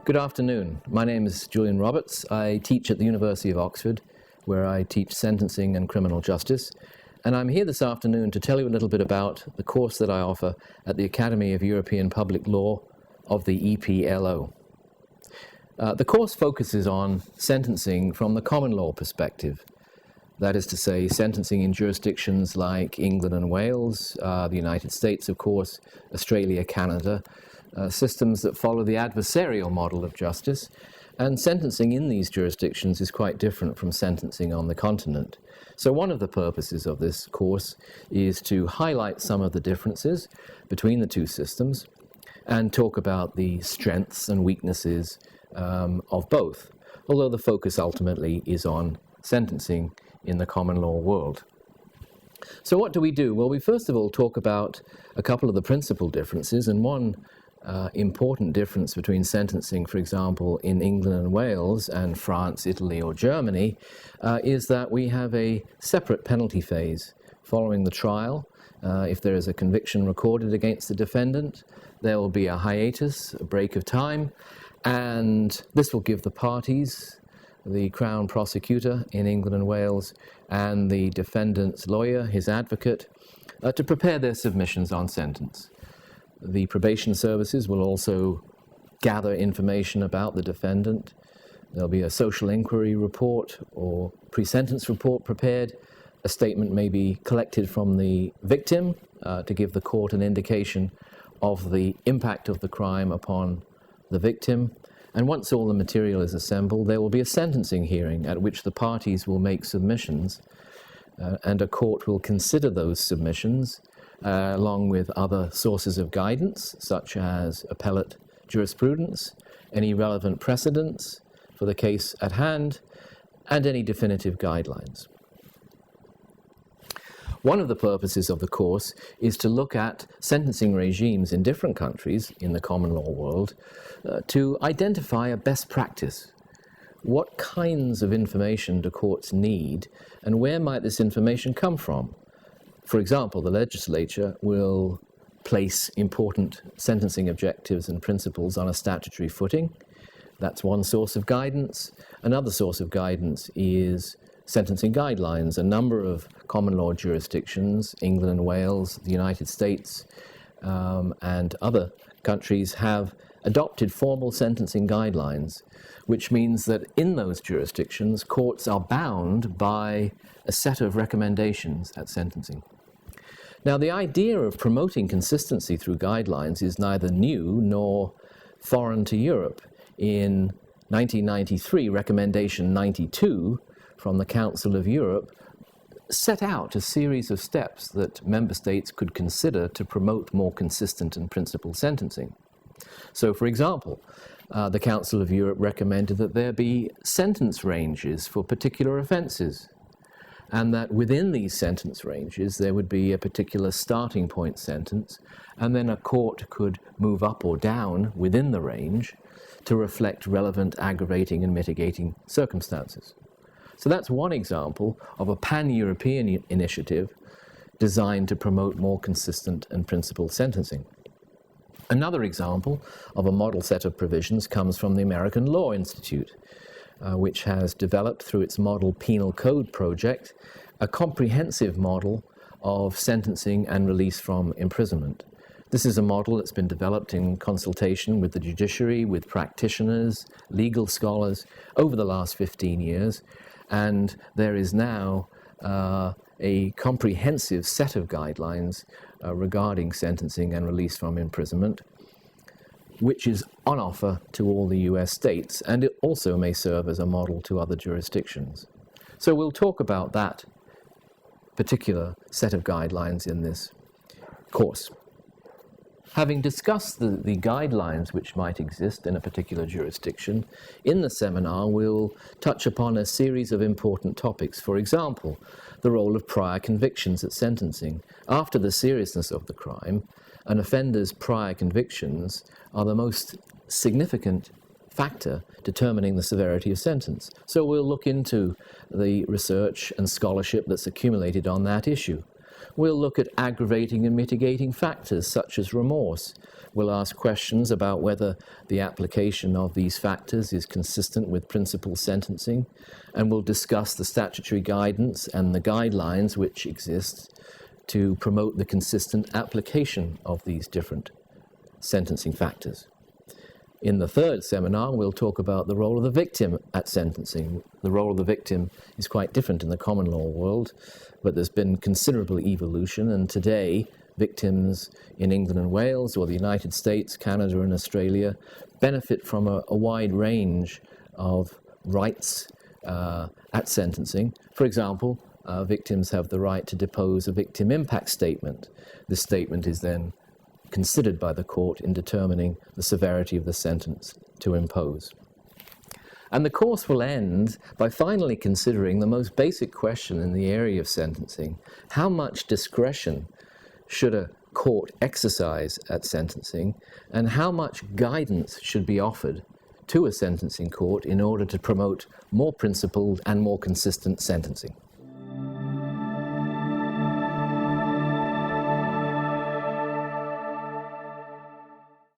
Good afternoon. My name is Julian Roberts. I teach at the University of Oxford, where I teach sentencing and criminal justice. And I'm here this afternoon to tell you a little bit about the course that I offer at the Academy of European Public Law of the EPLO. The course focuses on sentencing from the common law perspective. That is to say, sentencing in jurisdictions like England and Wales, the United States, of course, Australia, Canada, systems that follow the adversarial model of justice, and sentencing in these jurisdictions is quite different from sentencing on the continent. So one of the purposes of this course is to highlight some of the differences between the two systems and talk about the strengths and weaknesses of both, although the focus ultimately is on sentencing in the common law world. So what do we do? Well, we first of all talk about a couple of the principal differences, and one important difference between sentencing, for example, in England and Wales and France, Italy, or Germany is that we have a separate penalty phase following the trial. If there is a conviction recorded against the defendant, there will be a hiatus, a break of time, and this will give the parties, the Crown Prosecutor in England and Wales, and the defendant's lawyer, his advocate, to prepare their submissions on sentence. The probation services will also gather information about the defendant. There'll be a social inquiry report or pre-sentence report prepared. A statement may be collected from the victim to give the court an indication of the impact of the crime upon the victim. And once all the material is assembled, there will be a sentencing hearing at which the parties will make submissions, and a court will consider those submissions along with other sources of guidance, such as appellate jurisprudence, any relevant precedents for the case at hand, and any definitive guidelines. One of the purposes of the course is to look at sentencing regimes in different countries in the common law world to identify a best practice. What kinds of information do courts need, and where might this information come from? For example, the legislature will place important sentencing objectives and principles on a statutory footing. That's one source of guidance. Another source of guidance is sentencing guidelines. A number of common law jurisdictions, England and Wales, the United States, and other countries have adopted formal sentencing guidelines, which means that in those jurisdictions, courts are bound by a set of recommendations at sentencing. Now, the idea of promoting consistency through guidelines is neither new nor foreign to Europe. In 1993, Recommendation 92 from the Council of Europe set out a series of steps that member states could consider to promote more consistent and principled sentencing. So, for example, the Council of Europe recommended that there be sentence ranges for particular offences, and that within these sentence ranges there would be a particular starting point sentence, and then a court could move up or down within the range to reflect relevant aggravating and mitigating circumstances. So that's one example of a pan-European initiative designed to promote more consistent and principled sentencing. Another example of a model set of provisions comes from the American Law Institute, which has developed through its Model Penal Code project a comprehensive model of sentencing and release from imprisonment. This is a model that's been developed in consultation with the judiciary, with practitioners, legal scholars over the last 15 years, and there is now a comprehensive set of guidelines regarding sentencing and release from imprisonment, which is on offer to all the US states, and it also may serve as a model to other jurisdictions. So we'll talk about that particular set of guidelines in this course. Having discussed the guidelines which might exist in a particular jurisdiction, in the seminar we'll touch upon a series of important topics. For example, the role of prior convictions at sentencing. After the seriousness of the crime, an offender's prior convictions are the most significant factor determining the severity of sentence. So we'll look into the research and scholarship that's accumulated on that issue. We'll look at aggravating and mitigating factors such as remorse. We'll ask questions about whether the application of these factors is consistent with principled sentencing, and we'll discuss the statutory guidance and the guidelines which exist to promote the consistent application of these different sentencing factors. In the third seminar, we'll talk about the role of the victim at sentencing. The role of the victim is quite different in the common law world, but there's been considerable evolution, and today victims in England and Wales, or the United States, Canada and Australia, benefit from a wide range of rights at sentencing. For example, victims have the right to depose a victim impact statement. This statement is then considered by the court in determining the severity of the sentence to impose. And the course will end by finally considering the most basic question in the area of sentencing: how much discretion should a court exercise at sentencing, and how much guidance should be offered to a sentencing court in order to promote more principled and more consistent sentencing?